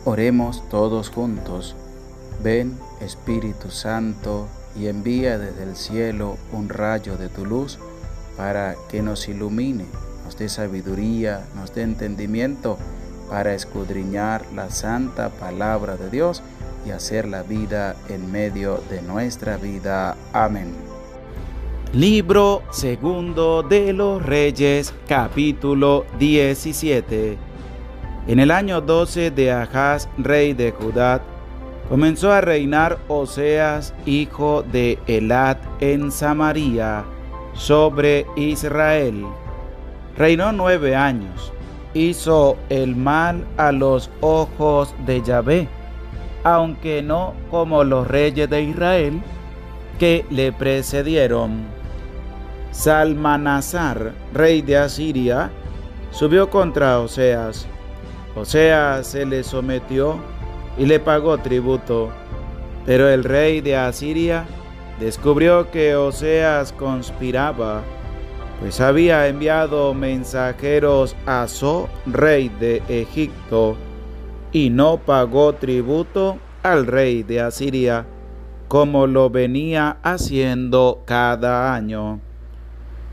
Oremos todos juntos. Ven, Espíritu Santo, y envía desde el cielo un rayo de tu luz para que nos ilumine, nos dé sabiduría, nos dé entendimiento para escudriñar la santa palabra de Dios y hacer la vida en medio de nuestra vida. Amén. Libro segundo de los Reyes, capítulo 17. En el año 12 de Ahaz, rey de Judá, comenzó a reinar Oseas, hijo de Elat, en Samaria, sobre Israel. Reinó 9 años. Hizo el mal a los ojos de Yahvé, aunque no como los reyes de Israel que le precedieron. Salmanasar, rey de Asiria, subió contra Oseas. Oseas se le sometió y le pagó tributo, pero el rey de Asiria descubrió que Oseas conspiraba, pues había enviado mensajeros a So, rey de Egipto, y no pagó tributo al rey de Asiria, como lo venía haciendo cada año.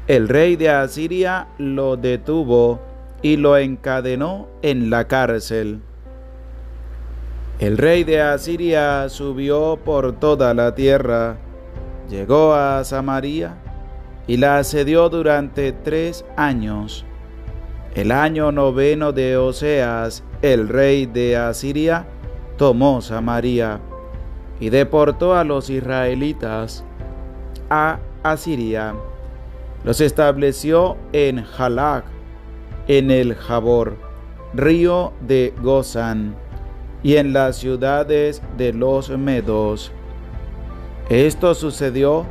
El rey de Asiria lo detuvo y lo encadenó en la cárcel. El rey de Asiria subió por toda la tierra, llegó a Samaria y la asedió durante 3 años. El año 9 de Oseas, el rey de Asiria tomó Samaria y deportó a los israelitas a Asiria. Los estableció en Jalak, en el Jabor, río de Gozán, y en las ciudades de los medos. Esto sucedió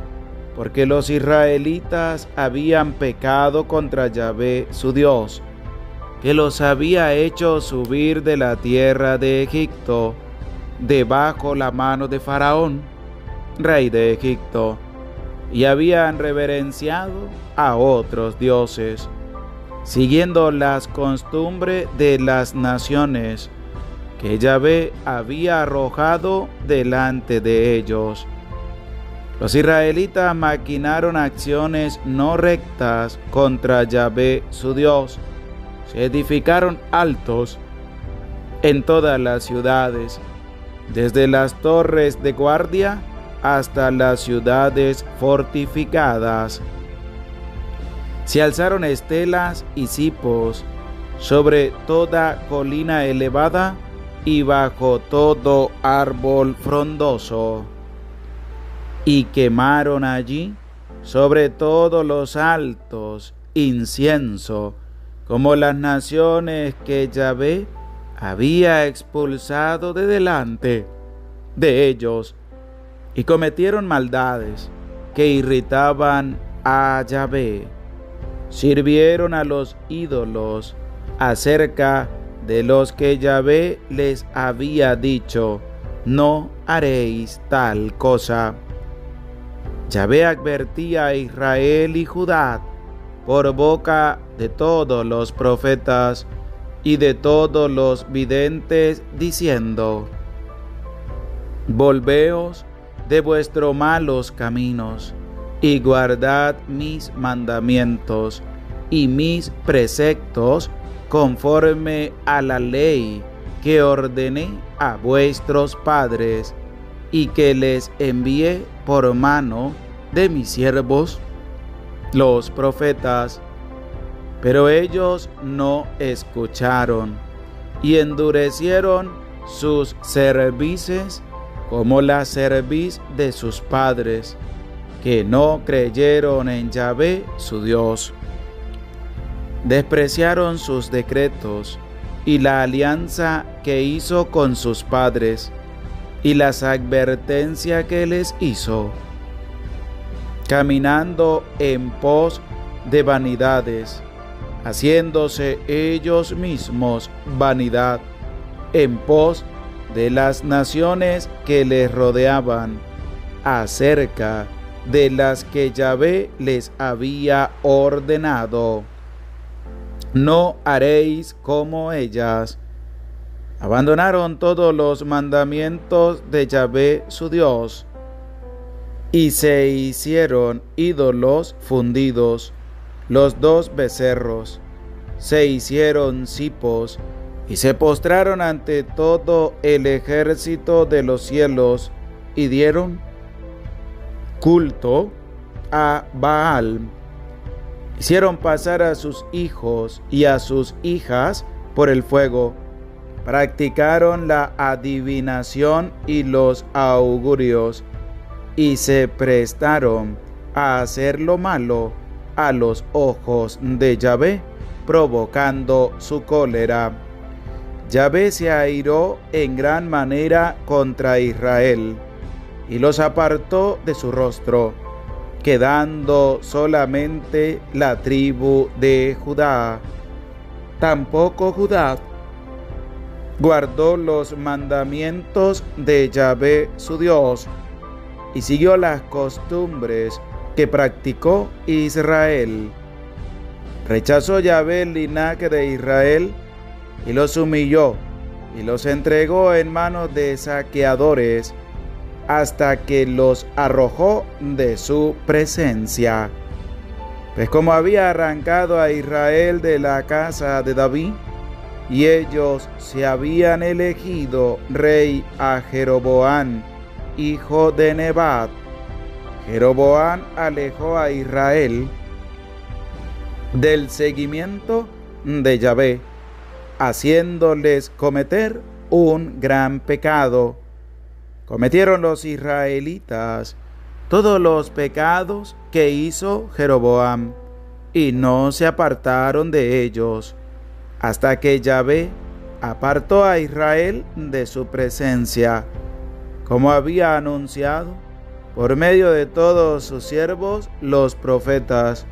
porque los israelitas habían pecado contra Yahvé su Dios, que los había hecho subir de la tierra de Egipto, debajo la mano de Faraón, rey de Egipto, y habían reverenciado a otros dioses, siguiendo las costumbres de las naciones que Yahvé había arrojado delante de ellos. Los israelitas maquinaron acciones no rectas contra Yahvé su Dios. Se edificaron altos en todas las ciudades, desde las torres de guardia hasta las ciudades fortificadas. Se alzaron estelas y cipos sobre toda colina elevada y bajo todo árbol frondoso, y quemaron allí sobre todos los altos incienso, como las naciones que Yahvé había expulsado de delante de ellos, y cometieron maldades que irritaban a Yahvé. Sirvieron a los ídolos acerca de los que Yahvé les había dicho: no haréis tal cosa. Yahvé advertía a Israel y Judá por boca de todos los profetas y de todos los videntes, diciendo: volveos de vuestros malos caminos y guardad mis mandamientos y mis preceptos conforme a la ley que ordené a vuestros padres y que les envié por mano de mis siervos, los profetas. Pero ellos no escucharon y endurecieron sus cervices como la cerviz de sus padres, que no creyeron en Yahvé su Dios. Despreciaron sus decretos y la alianza que hizo con sus padres y las advertencias que les hizo, caminando en pos de vanidades, haciéndose ellos mismos vanidad, en pos de las naciones que les rodeaban, acerca de las que Yahvé les había ordenado. No haréis como ellas. abandonaron todos los mandamientos de Yahvé su Dios, y se hicieron ídolos fundidos, los 2 becerros, se hicieron cipos, y se postraron ante todo el ejército de los cielos, y dieron culto a Baal. Hicieron pasar a sus hijos y a sus hijas por el fuego. Practicaron la adivinación y los augurios, y se prestaron a hacer lo malo a los ojos de Yahvé, provocando su cólera. Yahvé se airó en gran manera contra Israel, y los apartó de su rostro, quedando solamente la tribu de Judá. Tampoco Judá guardó los mandamientos de Yahvé su Dios, y siguió las costumbres que practicó Israel. Rechazó Yahvé el linaje de Israel, y los humilló, y los entregó en manos de saqueadores, hasta que los arrojó de su presencia. Pues como había arrancado a Israel de la casa de David, y ellos se habían elegido rey a Jeroboam, hijo de Nebat, Jeroboam alejó a Israel del seguimiento de Yahvé, haciéndoles cometer un gran pecado. Cometieron los israelitas todos los pecados que hizo Jeroboam, y no se apartaron de ellos, hasta que Yahvé apartó a Israel de su presencia, como había anunciado por medio de todos sus siervos los profetas.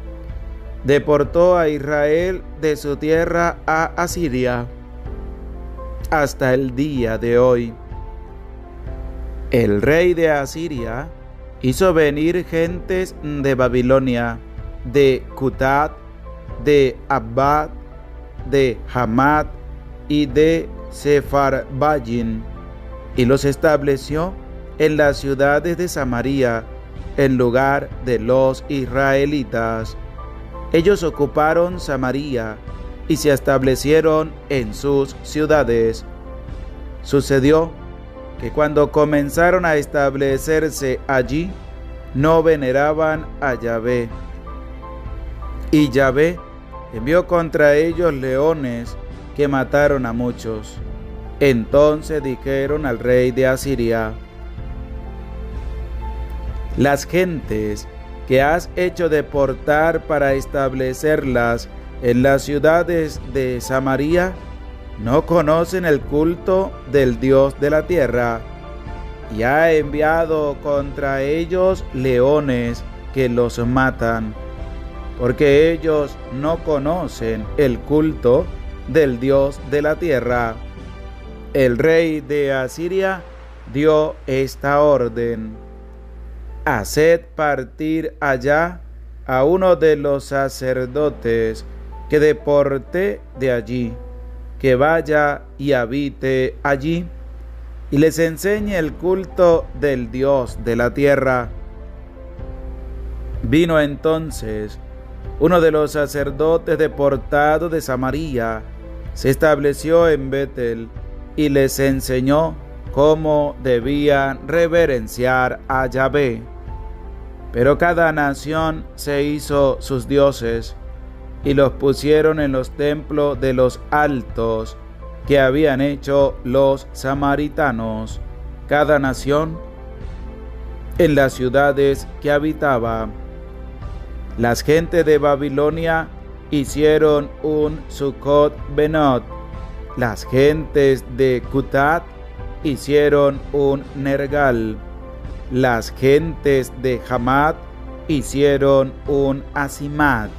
Deportó a Israel de su tierra a Asiria, hasta el día de hoy. El rey de Asiria hizo venir gentes de Babilonia, de Cutat, de Abad, de Hamat y de Sepharvaim, y los estableció en las ciudades de Samaria, en lugar de los israelitas. Ellos ocuparon Samaria y se establecieron en sus ciudades. Sucedió que cuando comenzaron a establecerse allí, no veneraban a Yahvé. Y Yahvé envió contra ellos leones que mataron a muchos. Entonces dijeron al rey de Asiria: las gentes que has hecho deportar para establecerlas en las ciudades de Samaria no conocen el culto del Dios de la tierra, y ha enviado contra ellos leones que los matan, porque ellos no conocen el culto del Dios de la tierra. El rey de Asiria dio esta orden: haced partir allá a uno de los sacerdotes que deporté de allí, que vaya y habite allí, y les enseñe el culto del Dios de la tierra. Vino entonces uno de los sacerdotes deportados de Samaria, se estableció en Betel, y les enseñó cómo debían reverenciar a Yahvé. Pero cada nación se hizo sus dioses, y los pusieron en los templos de los altos que habían hecho los samaritanos, cada nación en las ciudades que habitaba. Las gentes de Babilonia hicieron un Sucot Benot, las gentes de Cutat hicieron un Nergal, las gentes de Hamat hicieron un Asimat,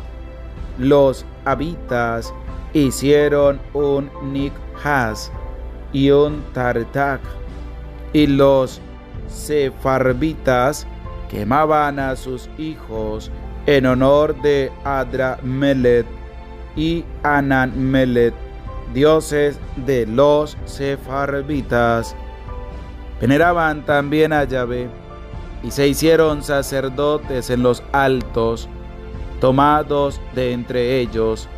los habitas hicieron un Nikhas y un Tartak, y los sefarvitas quemaban a sus hijos en honor de Adramelech y Ananmelech, dioses de los sefarvitas. Veneraban también a Yahvé y se hicieron sacerdotes en los altos, tomados de entre ellos,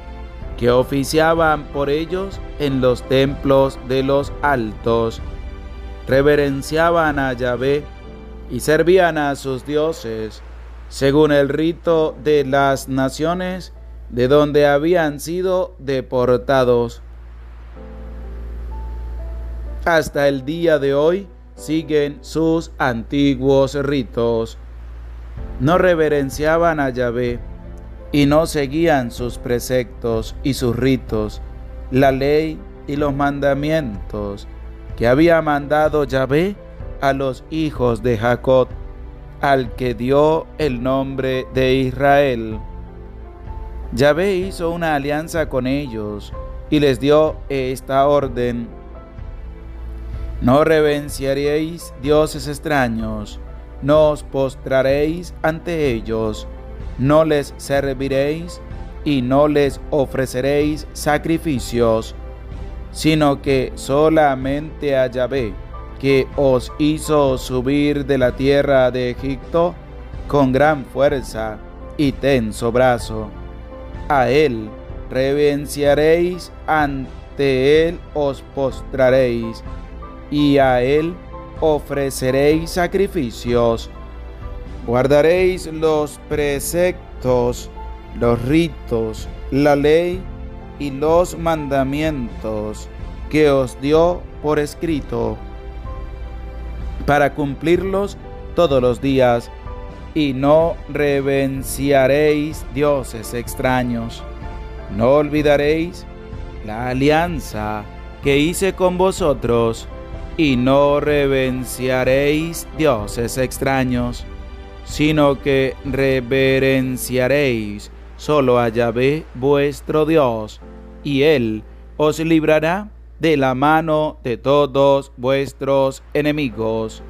que oficiaban por ellos en los templos de los altos. Reverenciaban a Yahvé y servían a sus dioses, según el rito de las naciones de donde habían sido deportados. Hasta el día de hoy siguen sus antiguos ritos. No reverenciaban a Yahvé y no seguían sus preceptos y sus ritos, la ley y los mandamientos que había mandado Yahvé a los hijos de Jacob, al que dio el nombre de Israel. Yahvé hizo una alianza con ellos y les dio esta orden: no reverenciaréis dioses extraños, no os postraréis ante ellos, no les serviréis y no les ofreceréis sacrificios, sino que solamente a Yahvé, que os hizo subir de la tierra de Egipto con gran fuerza y tenso brazo. A él reverenciaréis, ante él os postraréis, y a él ofreceréis sacrificios. Guardaréis los preceptos, los ritos, la ley y los mandamientos que os dio por escrito, para cumplirlos todos los días, y no reverenciaréis dioses extraños. No olvidaréis la alianza que hice con vosotros, y no reverenciaréis dioses extraños, sino que reverenciaréis solo a Yahvé vuestro Dios, y Él os librará de la mano de todos vuestros enemigos.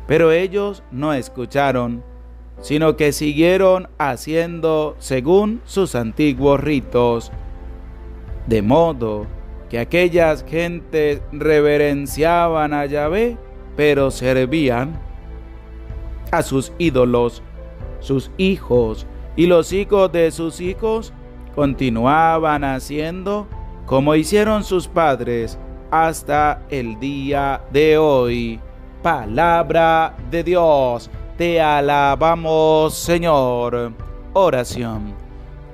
Pero ellos no escucharon, sino que siguieron haciendo según sus antiguos ritos, de modo que aquellas gentes reverenciaban a Yahvé, pero servían a sus ídolos. Sus hijos y los hijos de sus hijos continuaban haciendo como hicieron sus padres hasta el día de hoy. Palabra de Dios, te alabamos, Señor. Oración.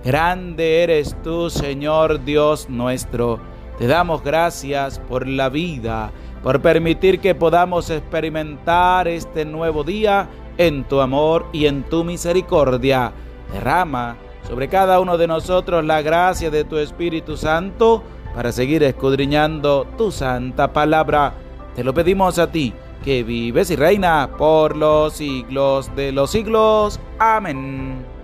Grande eres tú, Señor Dios nuestro. Te damos gracias por la vida, por permitir que podamos experimentar este nuevo día en tu amor y en tu misericordia. Derrama sobre cada uno de nosotros la gracia de tu Espíritu Santo para seguir escudriñando tu santa palabra. Te lo pedimos a ti, que vives y reinas por los siglos de los siglos. Amén.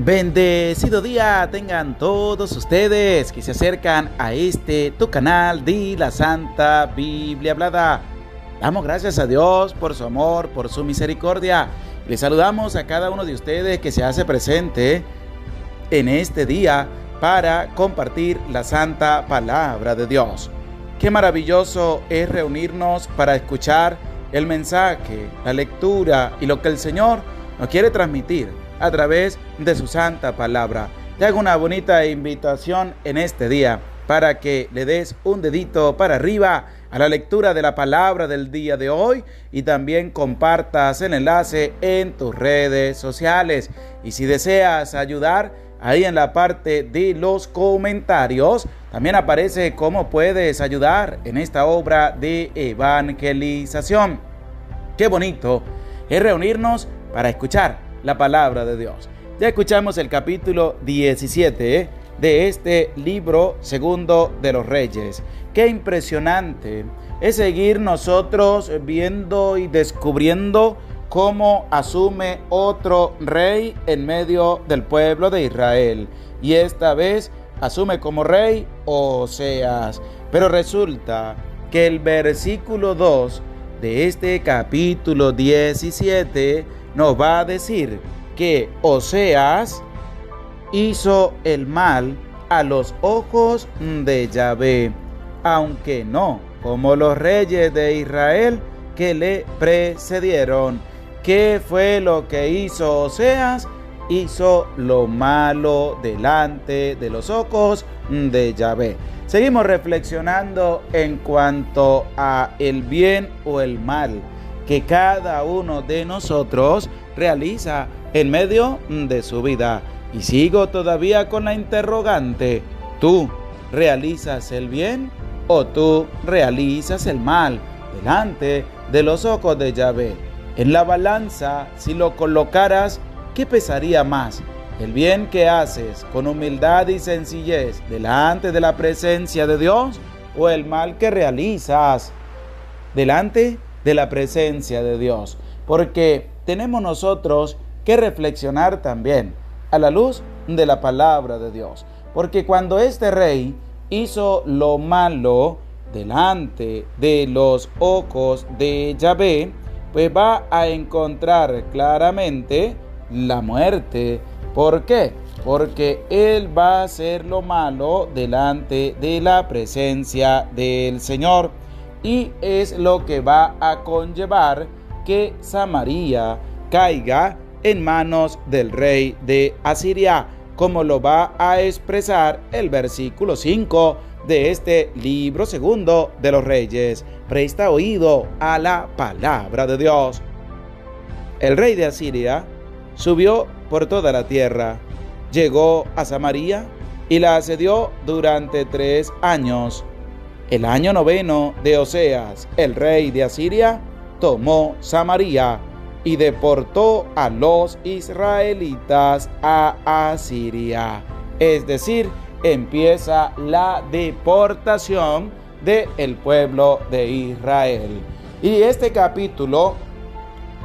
Bendecido día tengan todos ustedes que se acercan a tu canal de la Santa Biblia Hablada. Damos gracias a Dios por su amor, por su misericordia. Les saludamos a cada uno de ustedes que se hace presente en este día para compartir la santa palabra de Dios. Qué maravilloso es reunirnos para escuchar el mensaje, la lectura y lo que el Señor nos quiere transmitir a través de su santa palabra. Te hago una bonita invitación en este día para que le des un dedito para arriba a la lectura de la palabra del día de hoy y también compartas el enlace en tus redes sociales. Y si deseas ayudar, ahí en la parte de los comentarios también aparece cómo puedes ayudar en esta obra de evangelización. Qué bonito es reunirnos para escuchar la palabra de Dios. Ya escuchamos el capítulo 17 de este libro segundo de los Reyes. Qué impresionante es seguir nosotros viendo y descubriendo cómo asume otro rey en medio del pueblo de Israel. Y esta vez asume como rey Oseas. Pero resulta que el versículo 2 de este capítulo 17 nos va a decir que Oseas hizo el mal a los ojos de Yahvé, aunque no como los reyes de Israel que le precedieron. ¿Qué fue lo que hizo Oseas? Hizo lo malo delante de los ojos de Yahvé. Seguimos reflexionando en cuanto a el bien o el mal que cada uno de nosotros realiza en medio de su vida. Y sigo todavía con la interrogante: ¿tú realizas el bien o tú realizas el mal delante de los ojos de Yahvé? En la balanza, si lo colocaras, ¿qué pesaría más? ¿El bien que haces con humildad y sencillez delante de la presencia de Dios o el mal que realizas delante de la presencia de Dios? Porque tenemos nosotros que reflexionar también a la luz de la palabra de Dios. Porque cuando este rey hizo lo malo delante de los ojos de Yahvé, pues va a encontrar claramente la muerte. ¿Por qué? Porque él va a hacer lo malo delante de la presencia del Señor, y es lo que va a conllevar que Samaria caiga en manos del rey de Asiria, como lo va a expresar el versículo 5 de este libro segundo de los Reyes. Presta oído a la palabra de Dios. El rey de Asiria subió por toda la tierra, llegó a Samaria y la asedió durante 3 años. El año 9 de Oseas, el rey de Asiria tomó Samaria y deportó a los israelitas a Asiria. Es decir, empieza la deportación del pueblo de Israel. Y este capítulo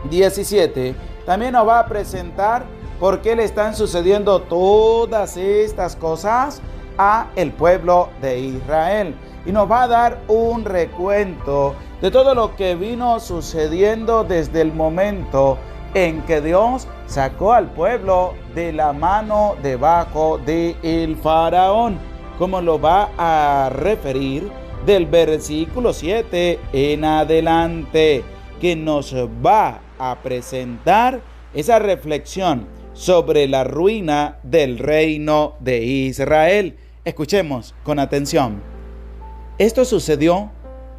17 también nos va a presentar por qué le están sucediendo todas estas cosas a el pueblo de Israel. Y nos va a dar un recuento de todo lo que vino sucediendo desde el momento en que Dios sacó al pueblo de la mano debajo del faraón, como lo va a referir del versículo 7 en adelante, que nos va a presentar esa reflexión sobre la ruina del reino de Israel. Escuchemos con atención. Esto sucedió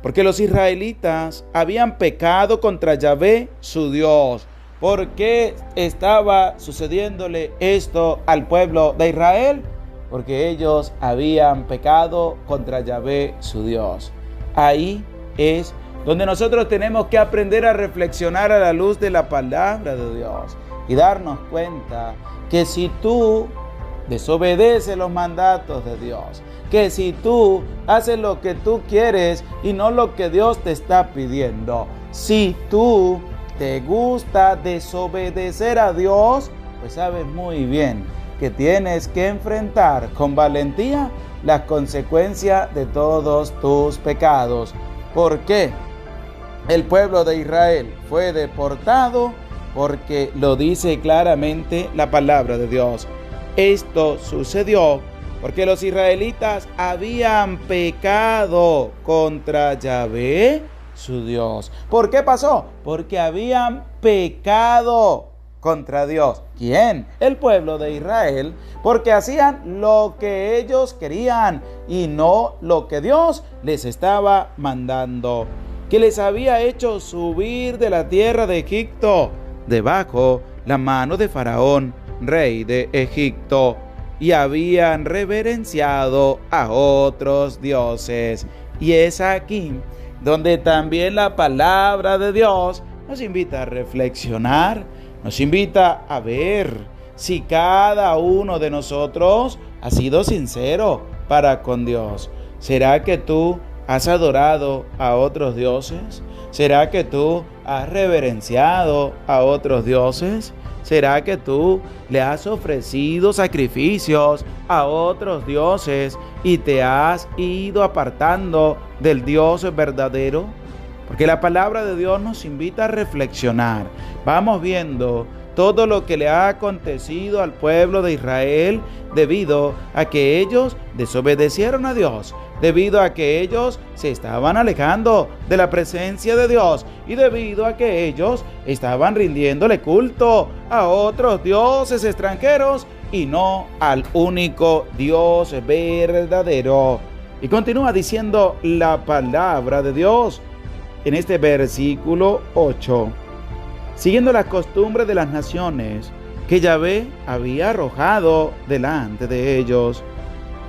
porque los israelitas habían pecado contra Yahvé, su Dios. ¿Por qué estaba sucediéndole esto al pueblo de Israel? Porque ellos habían pecado contra Yahvé, su Dios. Ahí es donde nosotros tenemos que aprender a reflexionar a la luz de la palabra de Dios y darnos cuenta que si tú desobedeces los mandatos de Dios, que si tú haces lo que tú quieres y no lo que Dios te está pidiendo, si tú te gusta desobedecer a Dios, pues sabes muy bien que tienes que enfrentar con valentía las consecuencias de todos tus pecados. ¿Por qué el pueblo de Israel fue deportado? Porque lo dice claramente la palabra de Dios. Esto sucedió porque los israelitas habían pecado contra Yahvé, su Dios. ¿Por qué pasó? Porque habían pecado contra Dios. ¿Quién? El pueblo de Israel, porque hacían lo que ellos querían y no lo que Dios les estaba mandando, que les había hecho subir de la tierra de Egipto debajo la mano de Faraón, rey de Egipto, y habían reverenciado a otros dioses. Y es aquí donde también la palabra de Dios nos invita a reflexionar, nos invita a ver si cada uno de nosotros ha sido sincero para con Dios. ¿Será que tú has adorado a otros dioses? ¿Será que tú has reverenciado a otros dioses? ¿Será que tú le has ofrecido sacrificios a otros dioses y te has ido apartando del Dios verdadero? Porque la palabra de Dios nos invita a reflexionar. Vamos viendo todo lo que le ha acontecido al pueblo de Israel debido a que ellos desobedecieron a Dios, debido a que ellos se estaban alejando de la presencia de Dios y debido a que ellos estaban rindiéndole culto a otros dioses extranjeros y no al único Dios verdadero. Y continúa diciendo la palabra de Dios en este versículo 8. Siguiendo las costumbres de las naciones que Yahvé había arrojado delante de ellos,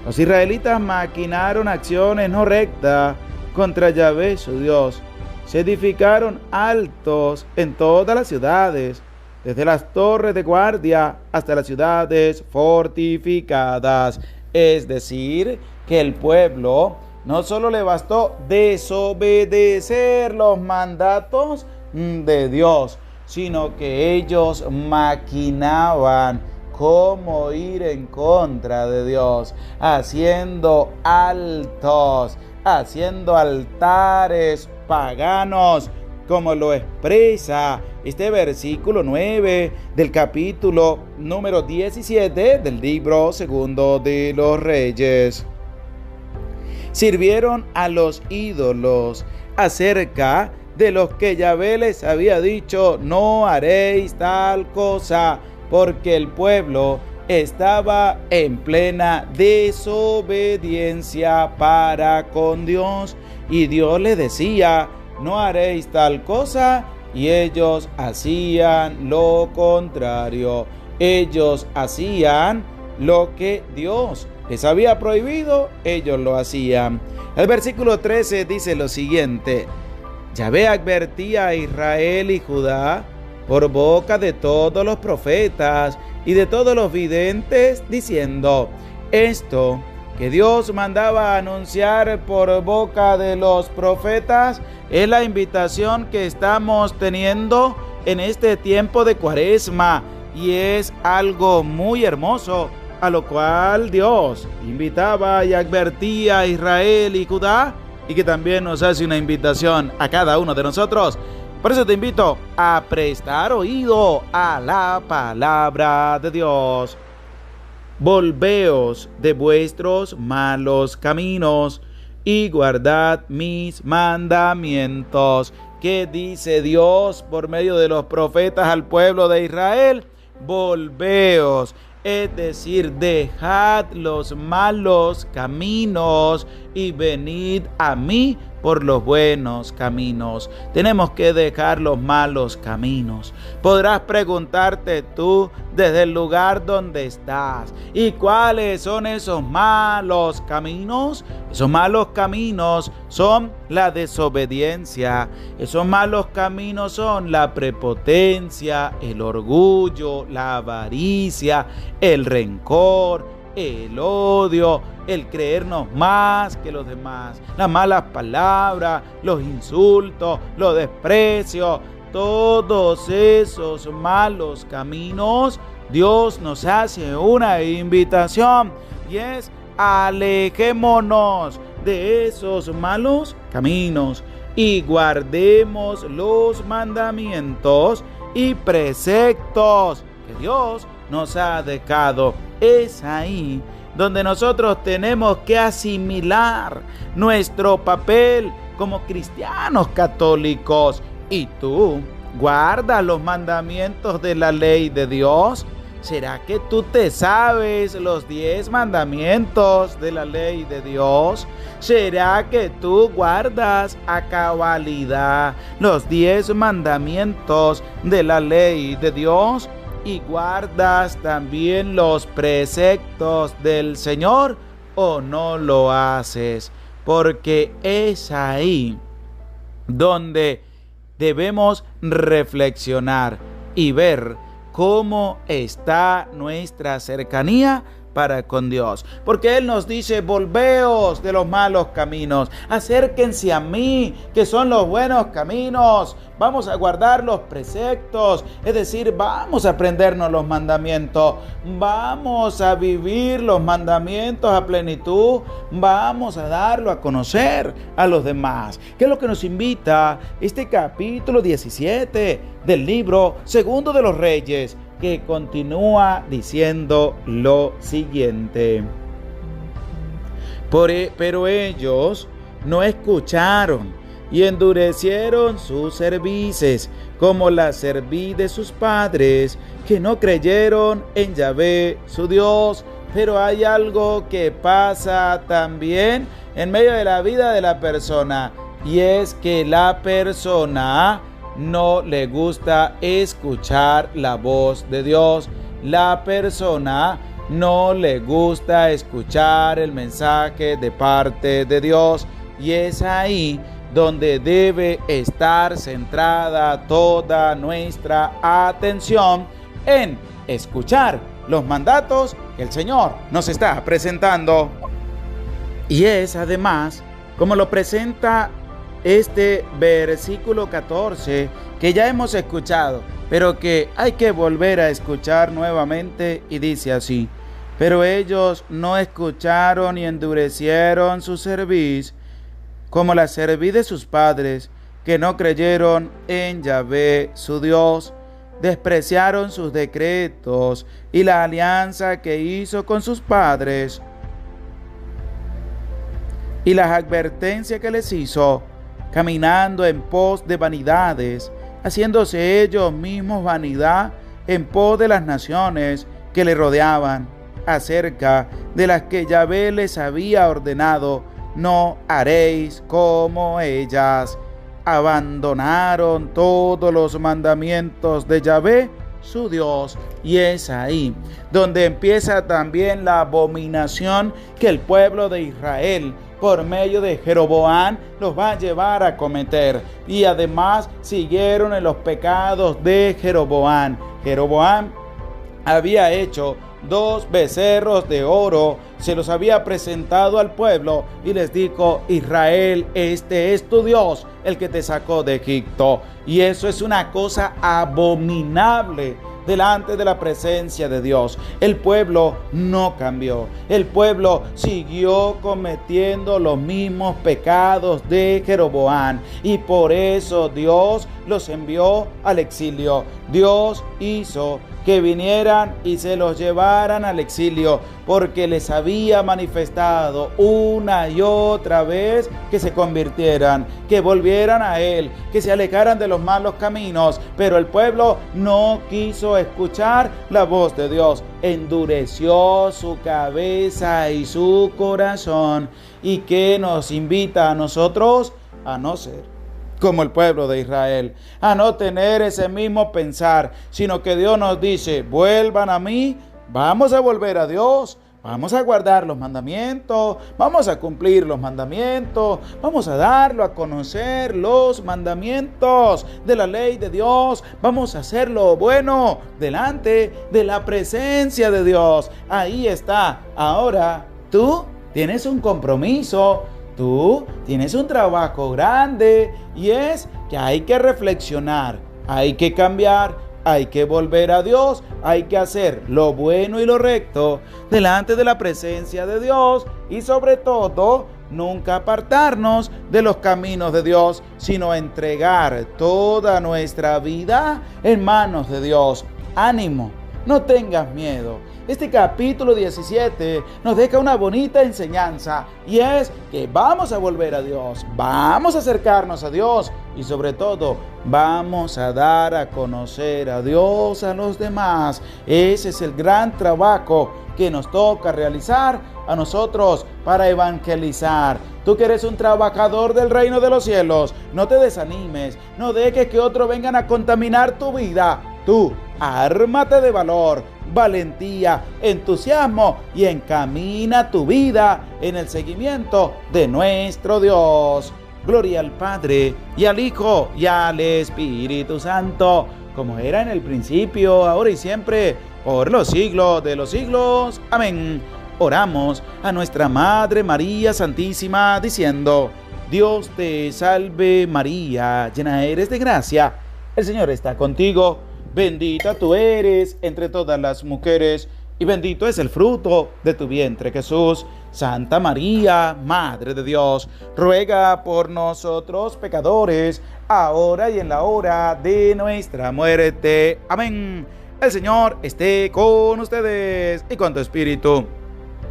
los israelitas maquinaron acciones no rectas contra Yahvé su Dios. Se edificaron altos en todas las ciudades, desde las torres de guardia hasta las ciudades fortificadas. Es decir, que el pueblo no solo le bastó desobedecer los mandatos de Dios, sino que ellos maquinaban cómo ir en contra de Dios, haciendo altos, haciendo altares paganos, como lo expresa este versículo 9 del capítulo número 17 del libro segundo de los Reyes. Sirvieron a los ídolos acerca de los que Yahvé les había dicho: no haréis tal cosa, porque el pueblo estaba en plena desobediencia para con Dios, y Dios les decía: no haréis tal cosa, y ellos hacían lo contrario. Ellos hacían lo que Dios les había prohibido, ellos lo hacían. El versículo 13 dice lo siguiente: Yahvé advertía a Israel y Judá por boca de todos los profetas y de todos los videntes, diciendo: esto que Dios mandaba anunciar por boca de los profetas es la invitación que estamos teniendo en este tiempo de Cuaresma, y es algo muy hermoso, a lo cual Dios invitaba y advertía a Israel y Judá, y que también nos hace una invitación a cada uno de nosotros. Por eso te invito a prestar oído a la palabra de Dios. Volveos de vuestros malos caminos y guardad mis mandamientos. ¿Qué dice Dios por medio de los profetas al pueblo de Israel? Volveos, es decir, dejad los malos caminos y venid a mí por los buenos caminos. Tenemos que dejar los malos caminos. Podrás preguntarte tú desde el lugar donde estás: ¿y cuáles son esos malos caminos? Esos malos caminos son la desobediencia. Esos malos caminos son la prepotencia, el orgullo, la avaricia, el rencor, el odio, el creernos más que los demás, las malas palabras, los insultos, los desprecios. Todos esos malos caminos, Dios nos hace una invitación, y es: alejémonos de esos malos caminos y guardemos los mandamientos y preceptos que Dios nos ha dejado. Es ahí donde nosotros tenemos que asimilar nuestro papel como cristianos católicos. ¿Y tú guardas los mandamientos de la ley de Dios? ¿Será que tú te sabes los 10 mandamientos de la ley de Dios? ¿Será que tú guardas a cabalidad los 10 mandamientos de la ley de Dios? ¿Y guardas también los preceptos del Señor, o no lo haces? Porque es ahí donde debemos reflexionar y ver cómo está nuestra cercanía para con Dios. Porque Él nos dice: volveos de los malos caminos, acérquense a mí, que son los buenos caminos. Vamos a guardar los preceptos, es decir, vamos a aprendernos los mandamientos, vamos a vivir los mandamientos a plenitud, vamos a darlo a conocer a los demás. ¿Qué es lo que nos invita este capítulo 17 del libro segundo de los Reyes, que continúa diciendo lo siguiente? Pero ellos no escucharon y endurecieron sus cervices, como la cerviz de sus padres, que no creyeron en Yahvé su Dios. Pero hay algo que pasa también en medio de la vida de la persona, y es que la persona no le gusta escuchar la voz de Dios. La persona no le gusta escuchar el mensaje de parte de Dios, y es ahí donde debe estar centrada toda nuestra atención, en escuchar los mandatos que el Señor nos está presentando. Y es además como lo presenta este versículo 14, que ya hemos escuchado, pero que hay que volver a escuchar nuevamente, y dice así: pero ellos no escucharon y endurecieron su cerviz, como la cerviz de sus padres, que no creyeron en Yahvé su Dios. Despreciaron sus decretos y la alianza que hizo con sus padres, y las advertencias que les hizo, caminando en pos de vanidades, haciéndose ellos mismos vanidad en pos de las naciones que le rodeaban, acerca de las que Yahvé les había ordenado: no haréis como ellas. Abandonaron todos los mandamientos de Yahvé su Dios. Y es ahí donde empieza también la abominación que el pueblo de Israel, por medio de Jeroboam, los va a llevar a cometer. Y además siguieron en los pecados de Jeroboam. Jeroboam había hecho 2 becerros de oro, se los había presentado al pueblo y les dijo: Israel, este es tu Dios, el que te sacó de Egipto. Y eso es una cosa abominable delante de la presencia de Dios. El pueblo no cambió, el pueblo siguió cometiendo los mismos pecados de Jeroboam, y por eso Dios los envió al exilio. Dios hizo que vinieran y se los llevaran al exilio, porque les había manifestado una y otra vez que se convirtieran, que volvieran a Él, que se alejaran de los malos caminos. Pero el pueblo no quiso escuchar la voz de Dios, endureció su cabeza y su corazón. ¿Y qué nos invita a nosotros? A no ser como el pueblo de Israel, a no tener ese mismo pensar, sino que Dios nos dice: vuelvan a mí. Vamos a volver a Dios, vamos a guardar los mandamientos, vamos a cumplir los mandamientos, vamos a darlo a conocer, los mandamientos de la ley de Dios, vamos a hacer lo bueno delante de la presencia de Dios. Ahí está. Ahora tú tienes un compromiso, tú tienes un trabajo grande, y es que hay que reflexionar, hay que cambiar, hay que volver a Dios, hay que hacer lo bueno y lo recto delante de la presencia de Dios, y sobre todo nunca apartarnos de los caminos de Dios, sino entregar toda nuestra vida en manos de Dios. Ánimo, no tengas miedo. Este capítulo 17 nos deja una bonita enseñanza, y es que vamos a volver a Dios, vamos a acercarnos a Dios, y sobre todo vamos a dar a conocer a Dios a los demás. Ese es el gran trabajo que nos toca realizar a nosotros para evangelizar. Tú que eres un trabajador del reino de los cielos, no te desanimes, no dejes que otros vengan a contaminar tu vida. Tú ármate de valor, valentía, entusiasmo, y encamina tu vida en el seguimiento de nuestro Dios. Gloria al Padre, y al Hijo, y al Espíritu Santo, como era en el principio, ahora y siempre, por los siglos de los siglos. Amén. Oramos a nuestra Madre María Santísima, diciendo: Dios te salve María, llena eres de gracia, el Señor está contigo, bendita tú eres entre todas las mujeres, y bendito es el fruto de tu vientre, Jesús. Santa María, Madre de Dios, ruega por nosotros pecadores, ahora y en la hora de nuestra muerte. Amén. El Señor esté con ustedes y con tu espíritu.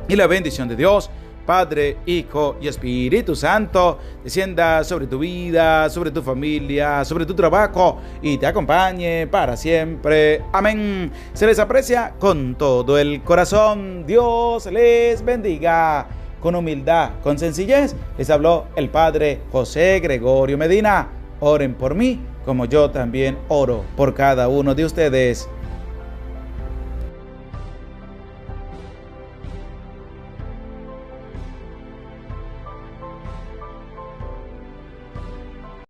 Y la bendición de Dios, Padre, Hijo y Espíritu Santo, descienda sobre tu vida, sobre tu familia, sobre tu trabajo y te acompañe para siempre. Amén. Se les aprecia con todo el corazón. Dios les bendiga. Con humildad, con sencillez, les habló el Padre José Gregorio Medina. Oren por mí, como yo también oro por cada uno de ustedes.